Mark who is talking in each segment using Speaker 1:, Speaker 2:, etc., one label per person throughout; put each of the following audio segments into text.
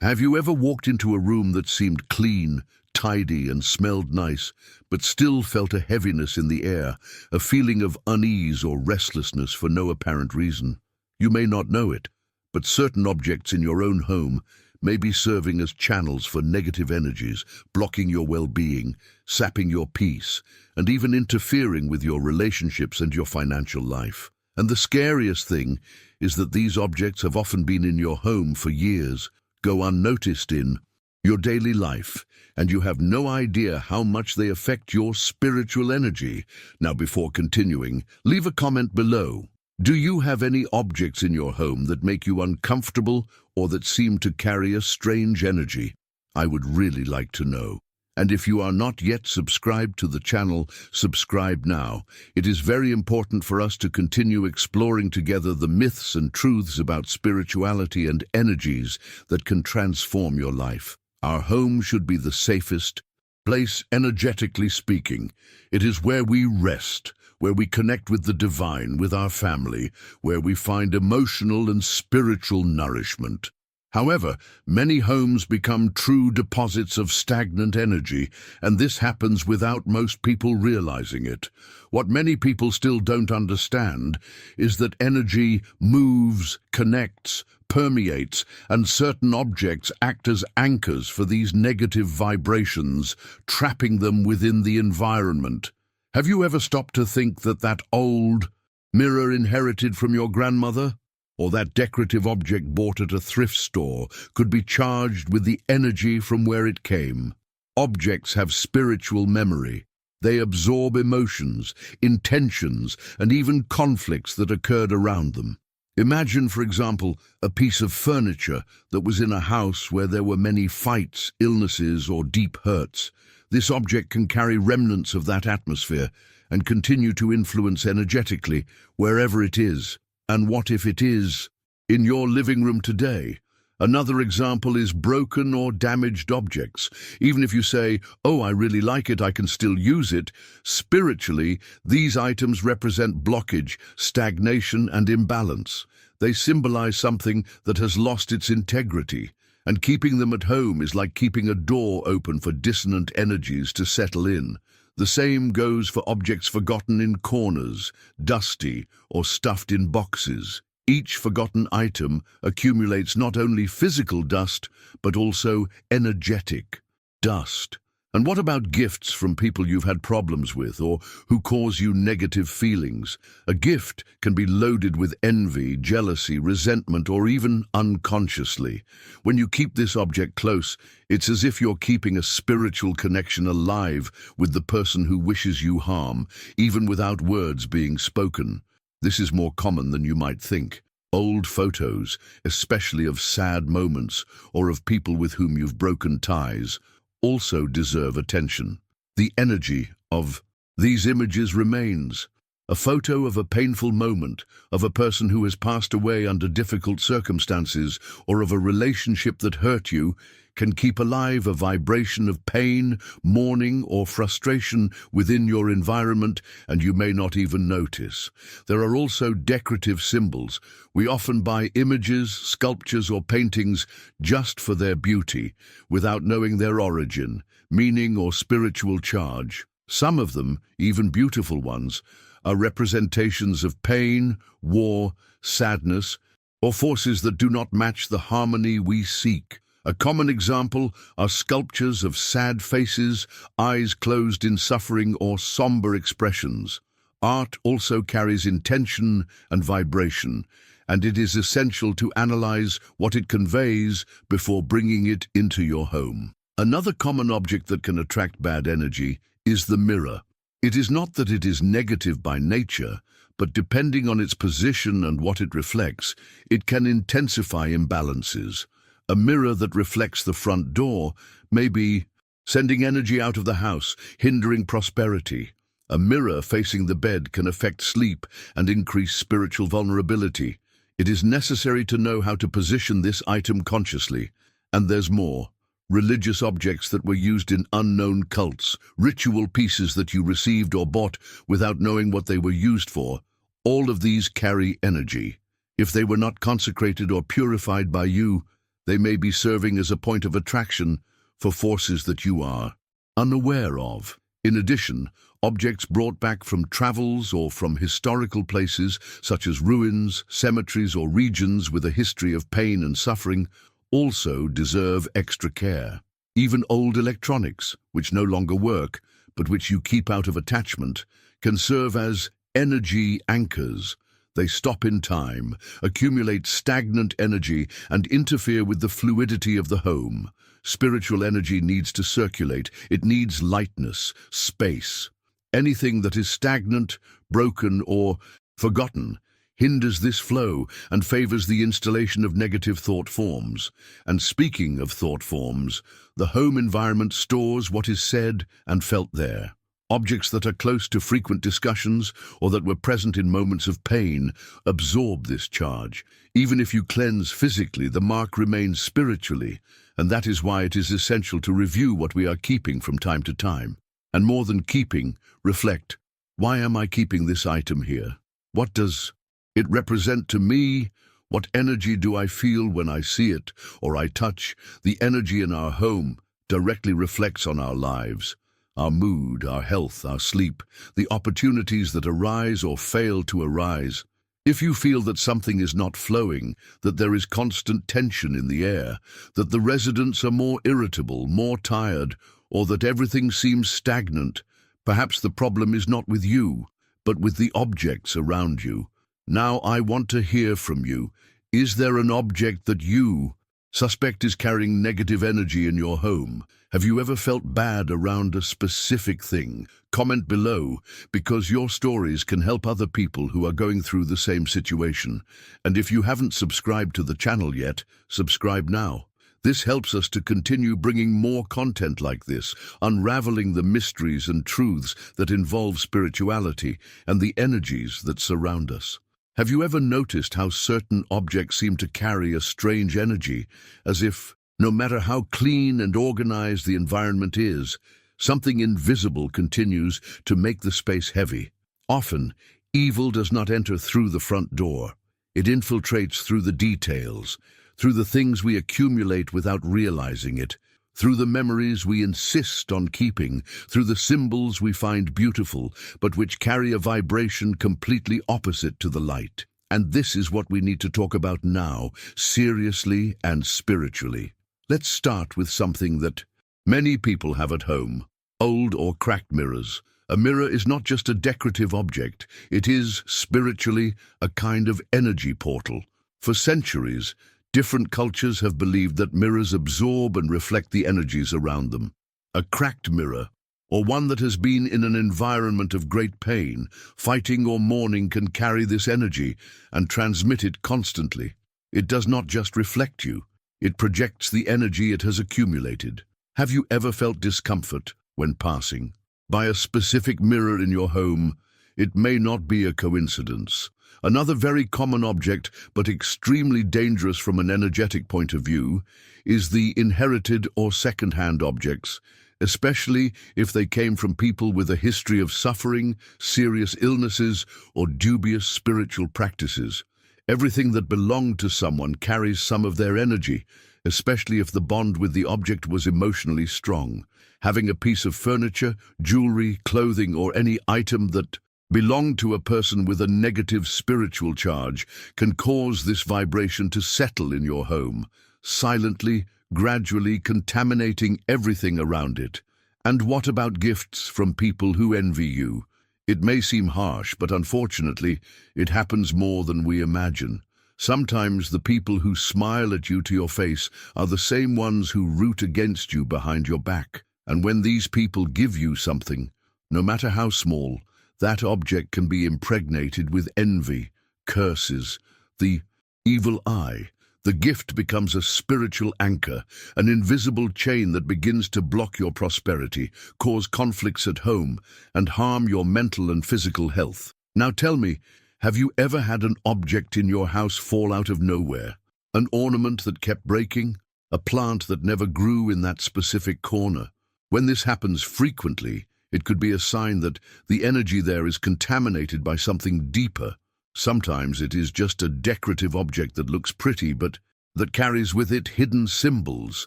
Speaker 1: Have you ever walked into a room that seemed clean, tidy, and smelled nice, but still felt a heaviness in the air, a feeling of unease or restlessness for no apparent reason? You may not know it, but certain objects in your own home may be serving as channels for negative energies, blocking your well-being, sapping your peace, and even interfering with your relationships and your financial life. And the scariest thing is that these objects have often been in your home for years, go unnoticed in your daily life, and you have no idea how much they affect your spiritual energy. Now, before continuing, leave a comment below. Do you have any objects in your home that make you uncomfortable or that seem to carry a strange energy? I would really like to know. And if you are not yet subscribed to the channel, subscribe now. It is very important for us to continue exploring together the myths and truths about spirituality and energies that can transform your life. Our home should be the safest place, energetically speaking. It is where we rest, where we connect with the divine, with our family, where we find emotional and spiritual nourishment. However, many homes become true deposits of stagnant energy, and this happens without most people realizing it. What many people still don't understand is that energy moves, connects, permeates, and certain objects act as anchors for these negative vibrations, trapping them within the environment. Have you ever stopped to think that that old mirror inherited from your grandmother, or that decorative object bought at a thrift store, could be charged with the energy from where it came? Objects have spiritual memory. They absorb emotions, intentions, and even conflicts that occurred around them. Imagine, for example, a piece of furniture that was in a house where there were many fights, illnesses, or deep hurts. This object can carry remnants of that atmosphere and continue to influence energetically wherever it is. And what if it is in your living room today? Another example is broken or damaged objects. Even if you say, "Oh, I really like it, I can still use it," spiritually, these items represent blockage, stagnation, and imbalance. They symbolize something that has lost its integrity, and keeping them at home is like keeping a door open for dissonant energies to settle in. The same goes for objects forgotten in corners, dusty, or stuffed in boxes. Each forgotten item accumulates not only physical dust, but also energetic dust. And what about gifts from people you've had problems with or who cause you negative feelings? A gift can be loaded with envy, jealousy, resentment, or even unconsciously. When you keep this object close, it's as if you're keeping a spiritual connection alive with the person who wishes you harm, even without words being spoken. This is more common than you might think. Old photos, especially of sad moments or of people with whom you've broken ties, also deserve attention. The energy of these images remains. A photo of a painful moment, of a person who has passed away under difficult circumstances, or of a relationship that hurt you, can keep alive a vibration of pain, mourning, or frustration within your environment, and you may not even notice. There are also decorative symbols. We often buy images, sculptures, or paintings just for their beauty, without knowing their origin, meaning, or spiritual charge. Some of them, even beautiful ones, are representations of pain, war, sadness, or forces that do not match the harmony we seek. A common example are sculptures of sad faces, eyes closed in suffering, or somber expressions. Art also carries intention and vibration, and it is essential to analyze what it conveys before bringing it into your home. Another common object that can attract bad energy is the mirror. It is not that it is negative by nature, but depending on its position and what it reflects, it can intensify imbalances. A mirror that reflects the front door may be sending energy out of the house, hindering prosperity. A mirror facing the bed can affect sleep and increase spiritual vulnerability. It is necessary to know how to position this item consciously. And there's more. Religious objects that were used in unknown cults, ritual pieces that you received or bought without knowing what they were used for. All of these carry energy. If they were not consecrated or purified by you, They may be serving as a point of attraction for forces that you are unaware of. In addition, objects brought back from travels or from historical places, such as ruins, cemeteries, or regions with a history of pain and suffering, also deserve extra care. Even old electronics, which no longer work, but which you keep out of attachment, can serve as energy anchors. They stop in time, accumulate stagnant energy, and interfere with the fluidity of the home. Spiritual energy needs to circulate. It needs lightness, space. Anything that is stagnant, broken, or forgotten hinders this flow and favors the installation of negative thought forms. And speaking of thought forms, the home environment stores what is said and felt there. Objects that are close to frequent discussions or that were present in moments of pain absorb this charge. Even if you cleanse physically, the mark remains spiritually, and that is why it is essential to review what we are keeping from time to time. And more than keeping, reflect, why am I keeping this item here? What does it represent to me? What energy do I feel when I see it or I touch? The energy in our home directly reflects on our lives, our mood, our health, our sleep, the opportunities that arise or fail to arise. If you feel that something is not flowing, that there is constant tension in the air, that the residents are more irritable, more tired, or that everything seems stagnant, perhaps the problem is not with you, but with the objects around you. Now I want to hear from you. Is there an object that you suspect is carrying negative energy in your home? Have you ever felt bad around a specific thing? Comment below, because your stories can help other people who are going through the same situation. And if you haven't subscribed to the channel yet, subscribe now. This helps us to continue bringing more content like this, unraveling the mysteries and truths that involve spirituality and the energies that surround us. Have you ever noticed how certain objects seem to carry a strange energy, as if, no matter how clean and organized the environment is, something invisible continues to make the space heavy? Often, evil does not enter through the front door. It infiltrates through the details, through the things we accumulate without realizing it, through the memories we insist on keeping, through the symbols we find beautiful, but which carry a vibration completely opposite to the light. And this is what we need to talk about now, seriously and spiritually. Let's start with something that many people have at home: old or cracked mirrors. A mirror is not just a decorative object, it is, spiritually, a kind of energy portal. For centuries, different cultures have believed that mirrors absorb and reflect the energies around them. A cracked mirror, or one that has been in an environment of great pain, fighting or mourning, can carry this energy and transmit it constantly. It does not just reflect you, it projects the energy it has accumulated. Have you ever felt discomfort when passing by a specific mirror in your home? It may not be a coincidence. Another very common object, but extremely dangerous from an energetic point of view, is the inherited or second-hand objects, especially if they came from people with a history of suffering, serious illnesses, or dubious spiritual practices. Everything that belonged to someone carries some of their energy, especially if the bond with the object was emotionally strong. Having a piece of furniture, jewelry, clothing, or any item that belonged to a person with a negative spiritual charge can cause this vibration to settle in your home, silently, gradually contaminating everything around it. And what about gifts from people who envy you? It may seem harsh, but unfortunately, it happens more than we imagine. Sometimes the people who smile at you to your face are the same ones who root against you behind your back. And when these people give you something, no matter how small, that object can be impregnated with envy, curses, the evil eye. The gift becomes a spiritual anchor, an invisible chain that begins to block your prosperity, cause conflicts at home, and harm your mental and physical health. Now tell me, have you ever had an object in your house fall out of nowhere? An ornament that kept breaking? A plant that never grew in that specific corner? When this happens frequently, it could be a sign that the energy there is contaminated by something deeper. Sometimes it is just a decorative object that looks pretty, but that carries with it hidden symbols,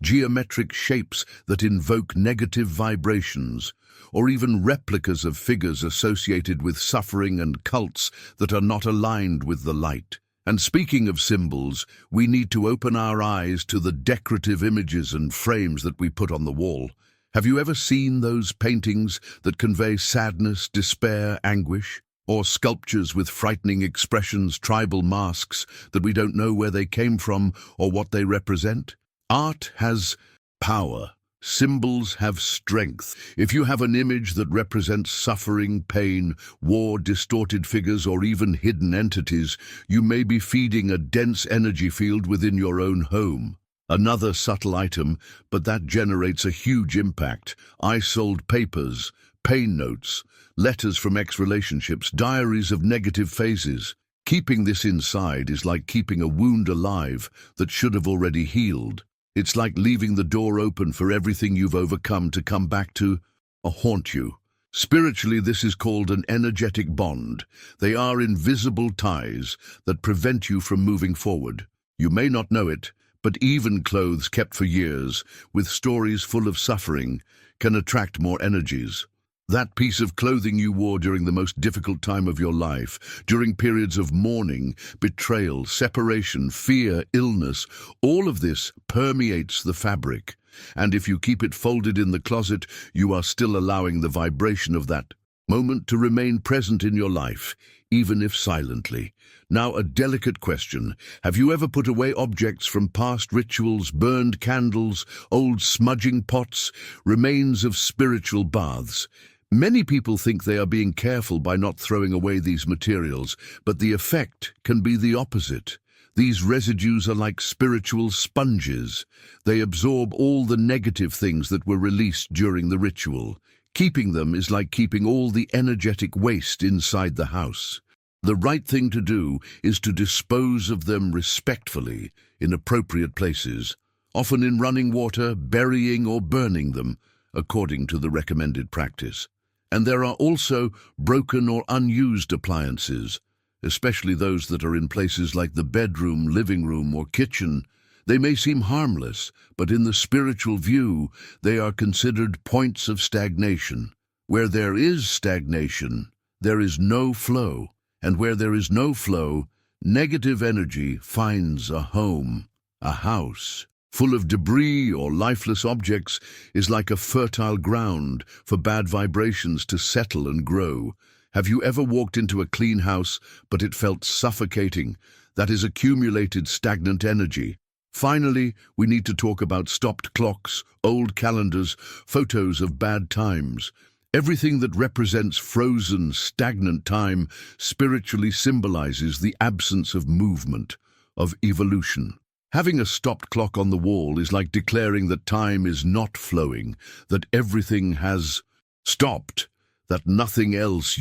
Speaker 1: geometric shapes that invoke negative vibrations, or even replicas of figures associated with suffering and cults that are not aligned with the light. And speaking of symbols, we need to open our eyes to the decorative images and frames that we put on the wall. Have you ever seen those paintings that convey sadness, despair, anguish? Or sculptures with frightening expressions, tribal masks that we don't know where they came from or what they represent? Art has power. Symbols have strength. If you have an image that represents suffering, pain, war, distorted figures, or even hidden entities, you may be feeding a dense energy field within your own home. Another subtle item, but that generates a huge impact. I sold papers, pain notes, letters from ex-relationships, diaries of negative phases. Keeping this inside is like keeping a wound alive that should have already healed. It's like leaving the door open for everything you've overcome to come back to or haunt you. Spiritually, this is called an energetic bond. They are invisible ties that prevent you from moving forward. You may not know it, but even clothes kept for years, with stories full of suffering, can attract more energies. That piece of clothing you wore during the most difficult time of your life, during periods of mourning, betrayal, separation, fear, illness, all of this permeates the fabric. And if you keep it folded in the closet, you are still allowing the vibration of that moment to remain present in your life, even if silently. Now, a delicate question. Have you ever put away objects from past rituals, burned candles, old smudging pots, remains of spiritual baths? Many people think they are being careful by not throwing away these materials, but the effect can be the opposite. These residues are like spiritual sponges. They absorb all the negative things that were released during the ritual. Keeping them is like keeping all the energetic waste inside the house. The right thing to do is to dispose of them respectfully in appropriate places, often in running water, burying or burning them, according to the recommended practice. And there are also broken or unused appliances, especially those that are in places like the bedroom, living room, or kitchen. They may seem harmless, but in the spiritual view, they are considered points of stagnation. Where there is stagnation, there is no flow. And where there is no flow, negative energy finds a home. A house full of debris or lifeless objects is like a fertile ground for bad vibrations to settle and grow. Have you ever walked into a clean house, but it felt suffocating? That is accumulated stagnant energy. Finally, we need to talk about stopped clocks, old calendars, photos of bad times. Everything that represents frozen, stagnant time spiritually symbolizes the absence of movement, of evolution. Having a stopped clock on the wall is like declaring that time is not flowing, that everything has stopped, that nothing else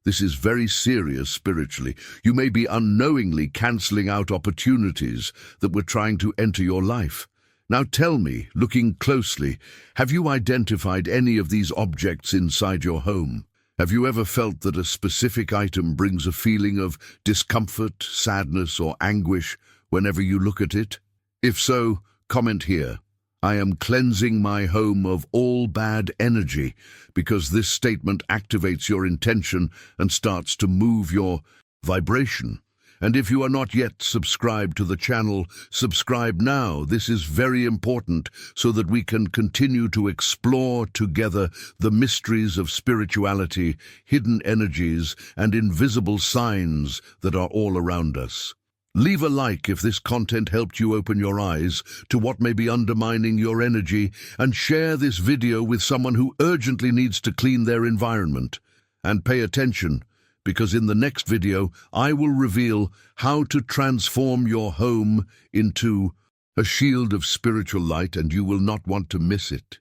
Speaker 1: This is very serious spiritually. You may be unknowingly cancelling out opportunities that were trying to enter your life. Now tell me, looking closely, have you identified any of these objects inside your home? Have you ever felt that a specific item brings a feeling of discomfort, sadness, or anguish whenever you look at it? If so, comment here. I am cleansing my home of all bad energy, because this statement activates your intention and starts to move your vibration. And if you are not yet subscribed to the channel, subscribe now. This is very important so that we can continue to explore together the mysteries of spirituality, hidden energies, and invisible signs that are all around us. Leave a like if this content helped you open your eyes to what may be undermining your energy, and share this video with someone who urgently needs to clean their environment. And pay attention, because in the next video, I will reveal how to transform your home into a shield of spiritual light, and you will not want to miss it.